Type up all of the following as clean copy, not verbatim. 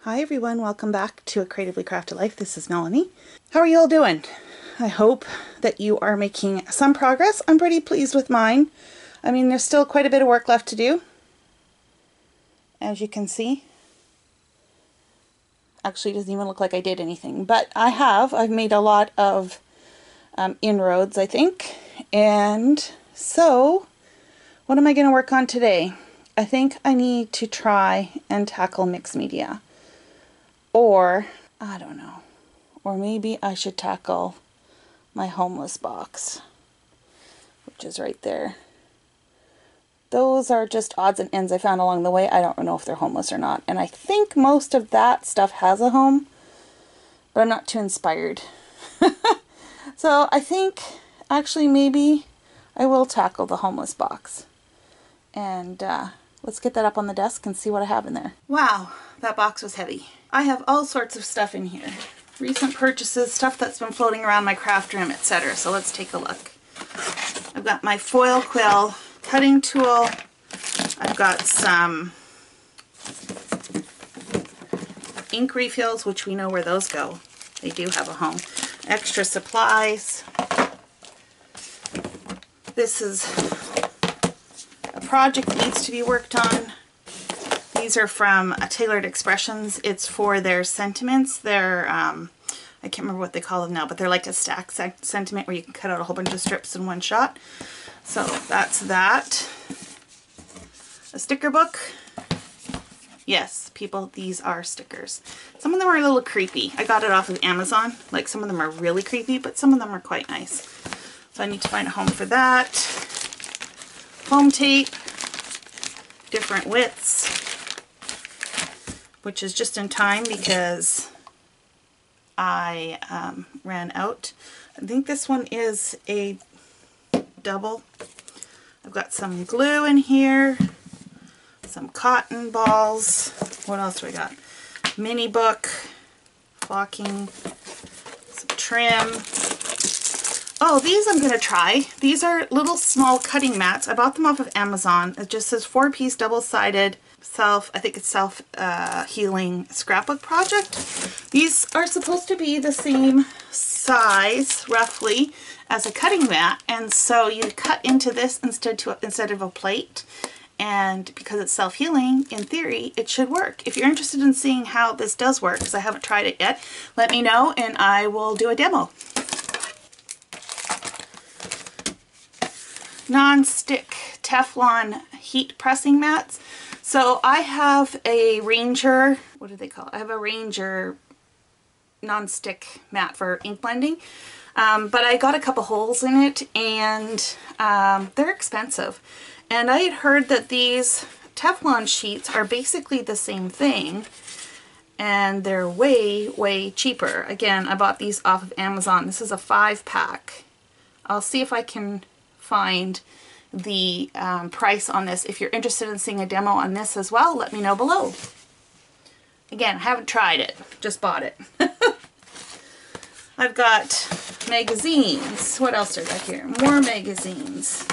Hi everyone, welcome back to A Creatively Crafted Life. This is Melanie. How are you all doing? I hope that you are making some progress. I'm pretty pleased with mine. I mean, there's still quite a bit of work left to do, as you can see. Actually, it doesn't even look like I did anything, but I've made a lot of inroads, I think. And so, what am I going to work on today? I think I need to try and tackle mixed media. Or, I don't know, or maybe I should tackle my homeless box, which is right there. Those are just odds and ends I found along the way. I don't know if they're homeless or not. And I think most of that stuff has a home, but I'm not too inspired. So I think actually maybe I will tackle the homeless box. And let's get that up on the desk and see what I have in there. Wow, that box was heavy. I have all sorts of stuff in here. Recent purchases, stuff that's been floating around my craft room, etc. So let's take a look. I've got my foil quill cutting tool. I've got some ink refills, which we know where those go. They do have a home. Extra supplies. This is a project that needs to be worked on. These are from Tailored Expressions. It's for their sentiments. They're, I can't remember what they call them now, but they're like a stack sentiment where you can cut out a whole bunch of strips in one shot. So that's that. A sticker book. Yes, people, these are stickers. Some of them are a little creepy. I got it off of Amazon. Like, some of them are really creepy, but some of them are quite nice. So I need to find a home for that. Foam tape. Different widths. Which is just in time because I ran out. I think this one is a double. I've got some glue in here, some cotton balls. What else do I got? Mini book, flocking, some trim. Oh, these I'm going to try. These are little small cutting mats. I bought them off of Amazon. It just says 4-piece double-sided self-healing scrapbook project. These are supposed to be the same size, roughly, as a cutting mat, and so you cut into this instead of a plate. And because it's self-healing, in theory, it should work. If you're interested in seeing how this does work, because I haven't tried it yet, let me know and I will do a demo. Non-stick Teflon heat pressing mats. So I have a Ranger, what do they call it? I have a Ranger non-stick mat for ink blending. But I got a couple holes in it and they're expensive. And I had heard that these Teflon sheets are basically the same thing and they're way, way cheaper. Again, I bought these off of Amazon. This is a 5-pack. I'll see if I can find the price on this. If you're interested in seeing a demo on this as well, let me know below. Again, I haven't tried it, just bought it. I've got magazines. What else do I got here? More magazines.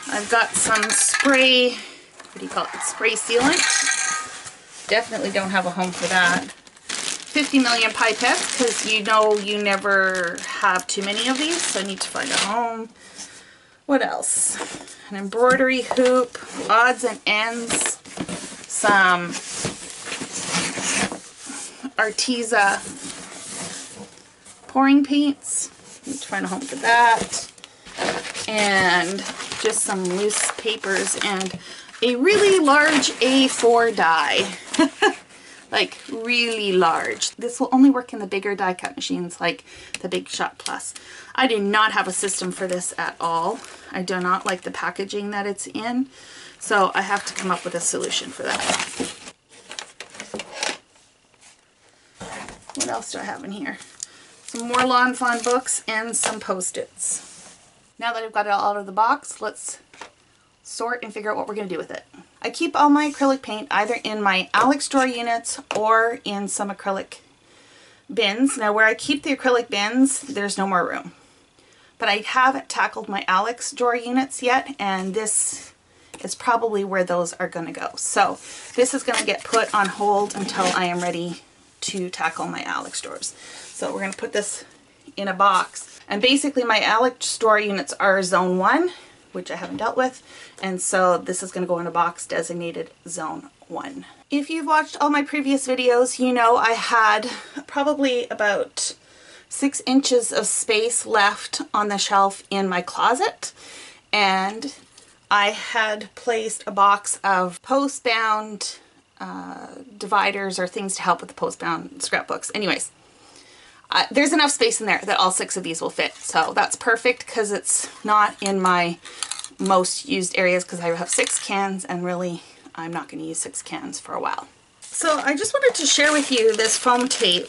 I've got some spray, what do you call it? Spray sealant. Definitely don't have a home for that. 50 million pipettes, because you know you never have too many of these, so I need to find a home. What else? An embroidery hoop, odds and ends, some Arteza pouring paints. Need to find a home for that. And just some loose papers and a really large A4 die. Like really large. This will only work in the bigger die cut machines like the Big Shot Plus. I do not have a system for this at all. I do not like the packaging that it's in, so I have to come up with a solution for that. What else do I have in here? Some more Lawn Fawn books and some Post-its. Now that I've got it all out of the box, let's sort and figure out what we're going to do with it. I keep all my acrylic paint either in my Alex drawer units or in some acrylic bins. Now where I keep the acrylic bins, there's no more room. But I haven't tackled my Alex drawer units yet, and this is probably where those are going to go. So this is going to get put on hold until I am ready to tackle my Alex drawers. So we're going to put this in a box. And basically my Alex drawer units are zone 1, which I haven't dealt with. And so this is going to go in a box designated zone 1. If you've watched all my previous videos, you know I had probably about 6 inches of space left on the shelf in my closet. And I had placed a box of post-bound dividers or things to help with the post-bound scrapbooks. Anyways, there's enough space in there that all 6 of these will fit. So that's perfect because it's not in my most used areas because I have 6 cans and really I'm not going to use 6 cans for a while. So I just wanted to share with you this foam tape.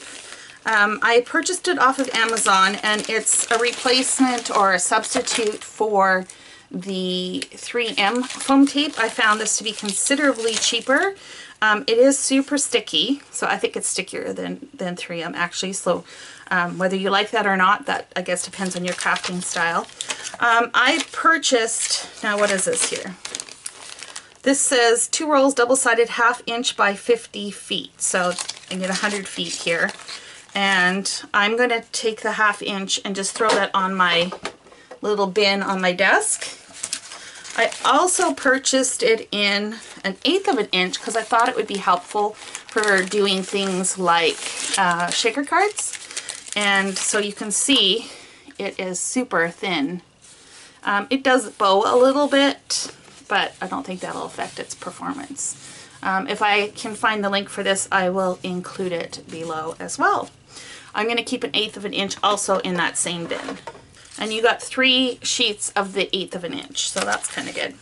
I purchased it off of Amazon and it's a replacement or a substitute for the 3M foam tape. I found this to be considerably cheaper. It is super sticky, so I think it's stickier than 3M actually. So whether you like that or not, that I guess depends on your crafting style. I purchased, now what is this here? This says 2 rolls double-sided 1/2 inch by 50 feet. So I get 100 feet here. And I'm going to take the 1/2 inch and just throw that on my little bin on my desk. I also purchased it in 1/8 of an inch because I thought it would be helpful for doing things like shaker cards. And so you can see it is super thin. It does bow a little bit, but I don't think that'll affect its performance. If I can find the link for this, I will include it below as well. I'm going to keep 1/8 of an inch also in that same bin. And you got 3 sheets of the 1/8 of an inch, so that's kind of good.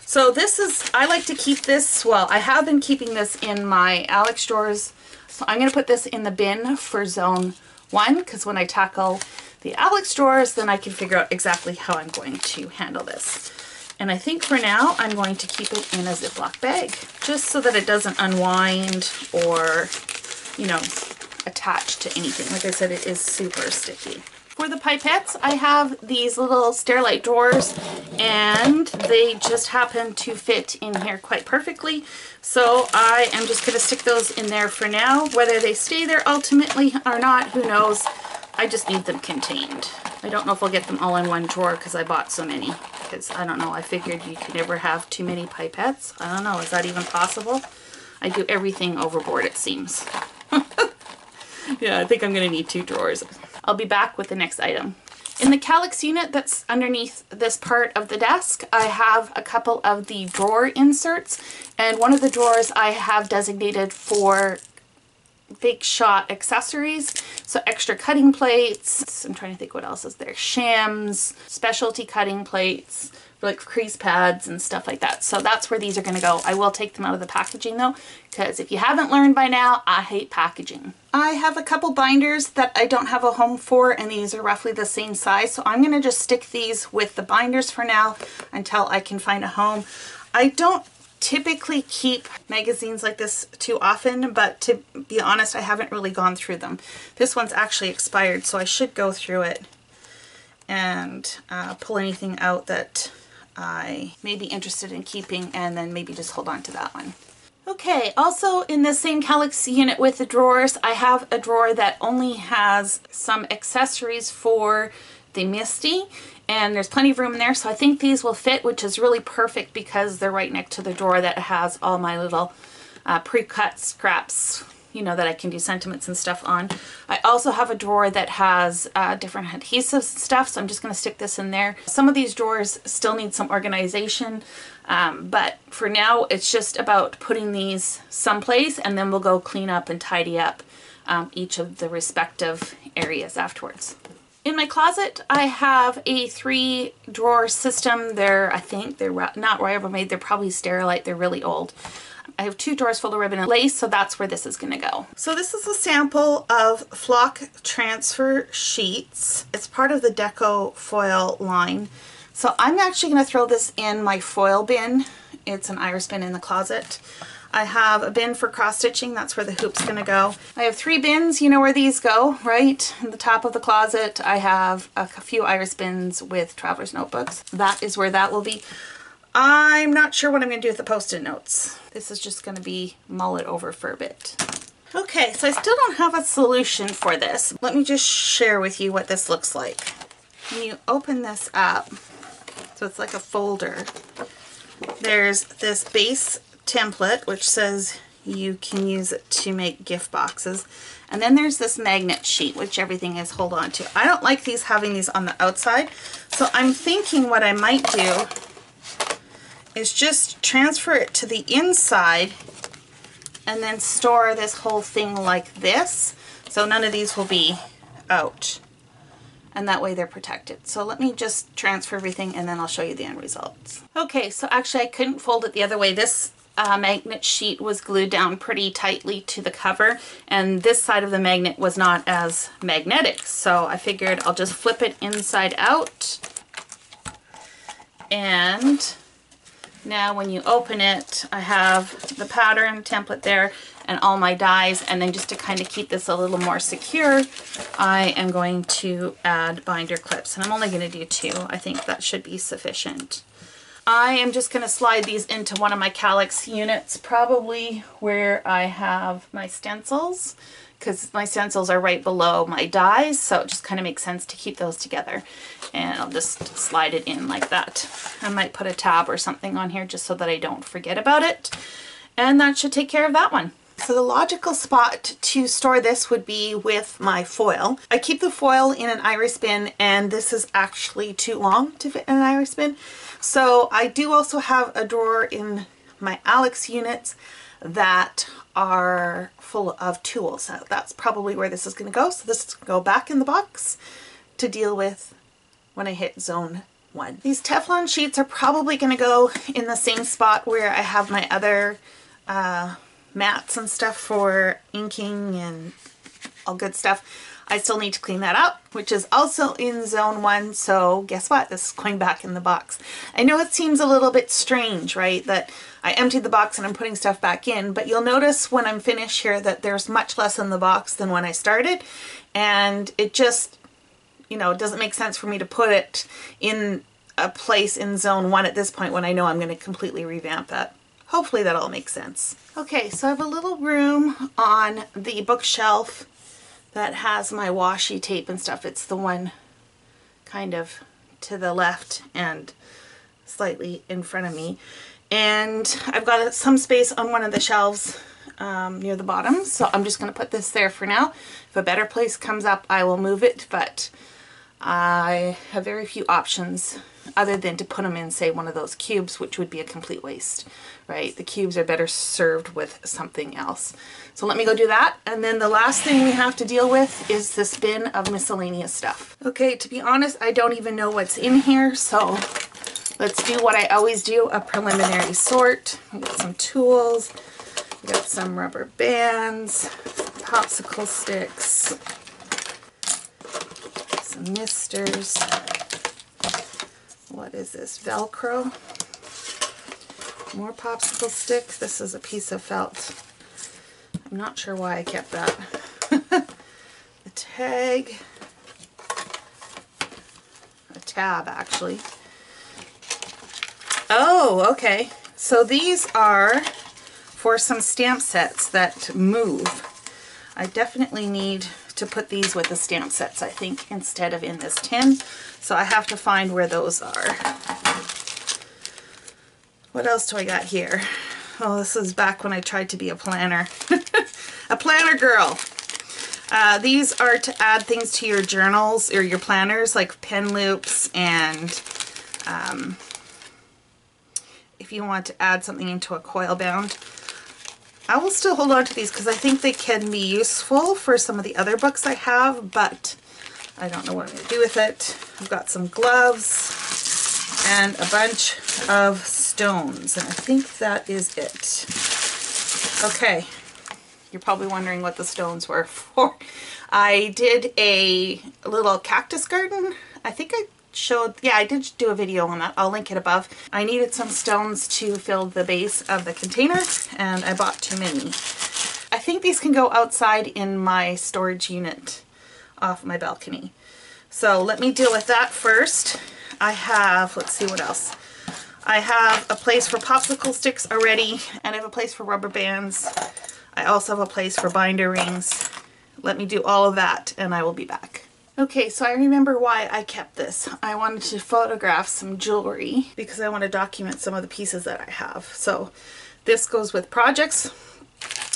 So this is, I like to keep this, well, I have been keeping this in my Alex drawers. So I'm going to put this in the bin for zone 1, because when I tackle the Alex drawers, then I can figure out exactly how I'm going to handle this. And I think for now, I'm going to keep it in a Ziploc bag, just so that it doesn't unwind or, you know, attach to anything. Like I said, it is super sticky. For the pipettes, I have these little Stairlight drawers, and they just happen to fit in here quite perfectly. So I am just going to stick those in there for now. Whether they stay there ultimately or not, who knows? I just need them contained. I don't know if I'll get them all in one drawer because I bought so many. Because I don't know, I figured you could never have too many pipettes. I don't know, is that even possible? I do everything overboard, it seems. Yeah, I think I'm going to need 2 drawers. I'll be back with the next item. In the Calyx unit that's underneath this part of the desk, I have a couple of the drawer inserts, and one of the drawers I have designated for Big Shot accessories. So extra cutting plates, I'm trying to think what else is there, shams, specialty cutting plates, like crease pads and stuff like that. So that's where these are going to go. I will take them out of the packaging though, because if you haven't learned by now, I hate packaging. I have a couple binders that I don't have a home for, and these are roughly the same size. So I'm going to just stick these with the binders for now until I can find a home. I don't typically keep magazines like this too often, but to be honest, I haven't really gone through them. This one's actually expired, so I should go through it and pull anything out that I may be interested in keeping, and then maybe just hold on to that one. Okay, also in the same Calyx unit with the drawers, I have a drawer that only has some accessories for the Misty, and there's plenty of room in there, so I think these will fit, which is really perfect because they're right next to the drawer that has all my little pre-cut scraps, you know, that I can do sentiments and stuff on. I also have a drawer that has different adhesives and stuff, so I'm just going to stick this in there. Some of these drawers still need some organization, but for now it's just about putting these someplace, and then we'll go clean up and tidy up each of the respective areas afterwards. In my closet, I have a 3-drawer system. I think they're not Rubbermaid, they're probably Sterilite, they're really old. I have 2 drawers full of ribbon and lace, so that's where this is going to go. So this is a sample of flock transfer sheets. It's part of the Deco foil line. So I'm actually going to throw this in my foil bin. It's an iris bin in the closet. I have a bin for cross stitching, that's where the hoop's going to go. I have 3 bins, you know where these go, right? In the top of the closet I have a few iris bins with traveler's notebooks. That is where that will be. I'm not sure what I'm going to do with the Post-it notes. This is just going to be mull it over for a bit. Okay, so I still don't have a solution for this. Let me just share with you what this looks like. When you open this up, so it's like a folder, there's this base template which says you can use it to make gift boxes. And then there's this magnet sheet, which everything is hold on to. I don't like these having these on the outside. So I'm thinking what I might do is just transfer it to the inside and then store this whole thing like this. So none of these will be out. And that way they're protected. So let me just transfer everything and then I'll show you the end results. Okay, so actually I couldn't fold it the other way. This magnet sheet was glued down pretty tightly to the cover, and this side of the magnet was not as magnetic, so I figured I'll just flip it inside out. And now when you open it, I have the pattern template there and all my dies, and then just to kind of keep this a little more secure, I am going to add binder clips, and I'm only going to do 2. I think that should be sufficient. I am just going to slide these into one of my Calyx units, probably where I have my stencils, because my stencils are right below my dies, so it just kind of makes sense to keep those together. And I'll just slide it in like that. I might put a tab or something on here just so that I don't forget about it. And that should take care of that one. So the logical spot to store this would be with my foil. I keep the foil in an iris bin, and this is actually too long to fit in an iris bin. So I do also have a drawer in my Alex units that are full of tools. So that's probably where this is going to go. So this is going to go back in the box to deal with when I hit zone 1. These Teflon sheets are probably going to go in the same spot where I have my other mats and stuff for inking and all good stuff. I still need to clean that up, which is also in zone 1, so guess what? This is going back in the box. I know it seems a little bit strange, right, that I emptied the box and I'm putting stuff back in, but you'll notice when I'm finished here that there's much less in the box than when I started, and it just, you know, it doesn't make sense for me to put it in a place in zone 1 at this point when I know I'm going to completely revamp that. Hopefully that all makes sense. Okay, so I have a little room on the bookshelf that has my washi tape and stuff. It's the one kind of to the left and slightly in front of me. And I've got some space on one of the shelves near the bottom, so I'm just going to put this there for now. If a better place comes up, I will move it, but I have very few options other than to put them in, say, one of those cubes, which would be a complete waste, right? The cubes are better served with something else. So let me go do that. And then the last thing we have to deal with is this bin of miscellaneous stuff. Okay, to be honest, I don't even know what's in here, so let's do what I always do, a preliminary sort. We got some tools, we got some rubber bands, popsicle sticks, some misters. What is this? Velcro. More popsicle stick. This is a piece of felt. I'm not sure why I kept that. A tag. A tab, actually. Oh, okay. So these are for some stamp sets that move. I definitely need to put these with the stamp sets, I think, instead of in this tin. So I have to find where those are. What else do I got here? Oh, this is back when I tried to be a planner. A planner girl. These are to add things to your journals or your planners, like pen loops, and if you want to add something into a coil bound. I will still hold on to these because I think they can be useful for some of the other books I have, but I don't know what I'm going to do with it. I've got some gloves and a bunch of stones, and I think that is it. Okay, you're probably wondering what the stones were for. I did a little cactus garden. I think I showed, yeah, I did do a video on that. I'll link it above. I needed some stones to fill the base of the container, and I bought too many. I think these can go outside in my storage unit off my balcony. So let me deal with that first. I have, let's see what else. I have a place for popsicle sticks already, and I have a place for rubber bands. I also have a place for binder rings. Let me do all of that and I will be back. Okay, so I remember why I kept this. I wanted to photograph some jewelry because I want to document some of the pieces that I have. So this goes with projects.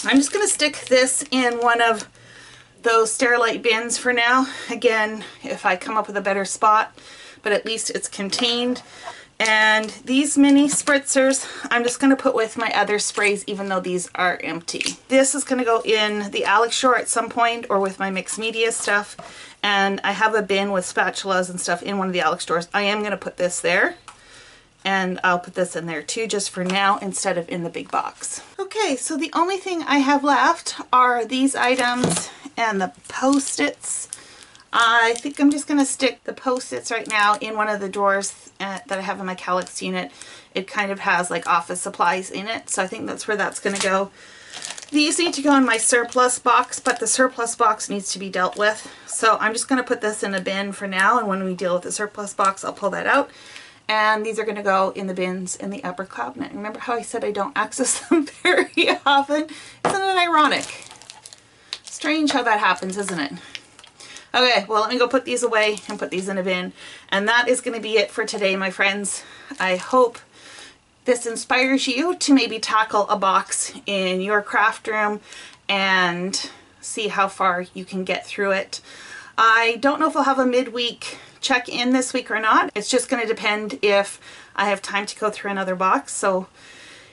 I'm just going to stick this in one of those Sterilite bins for now. Again, if I come up with a better spot, but at least it's contained. And these mini spritzers, I'm just going to put with my other sprays, even though these are empty. This is going to go in the Alex drawer at some point, or with my mixed media stuff. And I have a bin with spatulas and stuff in one of the Alex drawers. I am going to put this there. And I'll put this in there too, just for now, instead of in the big box. Okay, so the only thing I have left are these items and the Post-its. I think I'm just going to stick the Post-its right now in one of the drawers that I have in my Calyx unit. It kind of has like office supplies in it, so I think that's where that's going to go. These need to go in my surplus box, but the surplus box needs to be dealt with. So I'm just going to put this in a bin for now, and when we deal with the surplus box, I'll pull that out. And these are going to go in the bins in the upper cabinet. Remember how I said I don't access them very often? Isn't it ironic? Strange how that happens, isn't it? Okay, well, let me go put these away and put these in a bin. And that is going to be it for today, my friends. I hope this inspires you to maybe tackle a box in your craft room and see how far you can get through it. I don't know if I'll have a midweek check-in this week or not. It's just going to depend if I have time to go through another box. So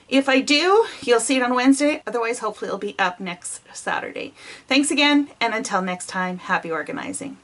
if I do, you'll see it on Wednesday. Otherwise, hopefully it'll be up next Saturday. Thanks again, and until next time, happy organizing.